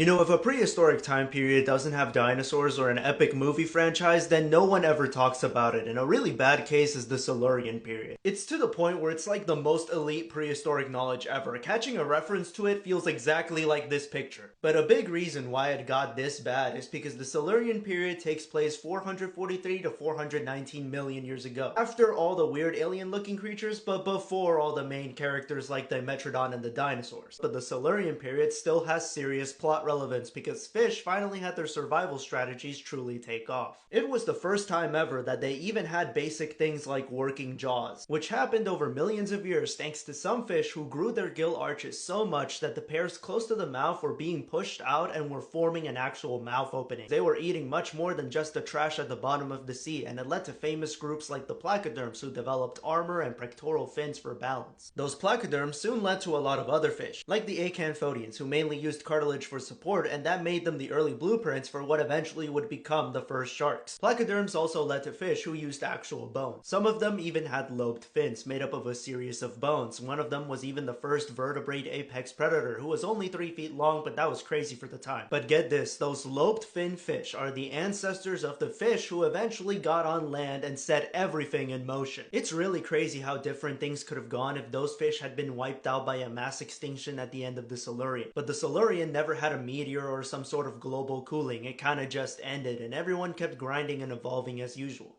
You know, if a prehistoric time period doesn't have dinosaurs or an epic movie franchise, then no one ever talks about it, and a really bad case is the Silurian period. It's to the point where it's like the most elite prehistoric knowledge ever. Catching a reference to it feels exactly like this picture. But a big reason why it got this bad is because the Silurian period takes place 443 to 419 million years ago, after all the weird alien-looking creatures, but before all the main characters like Dimetrodon and the dinosaurs. But the Silurian period still has serious plot relevance because fish finally had their survival strategies truly take off. It was the first time ever that they even had basic things like working jaws, which happened over millions of years thanks to some fish who grew their gill arches so much that the pairs close to the mouth were being pushed out and were forming an actual mouth opening. They were eating much more than just the trash at the bottom of the sea, and it led to famous groups like the placoderms who developed armor and pectoral fins for balance. Those placoderms soon led to a lot of other fish, like the acanthodians, who mainly used cartilage for support, and that made them the early blueprints for what eventually would become the first sharks. Placoderms also led to fish who used actual bones. Some of them even had lobed fins made up of a series of bones. One of them was even the first vertebrate apex predator, who was only 3 feet long, but that was crazy for the time. But get this, those lobed fin fish are the ancestors of the fish who eventually got on land and set everything in motion. It's really crazy how different things could have gone if those fish had been wiped out by a mass extinction at the end of the Silurian. But the Silurian never had a meteor or some sort of global cooling. It kinda just ended, and everyone kept grinding and evolving as usual.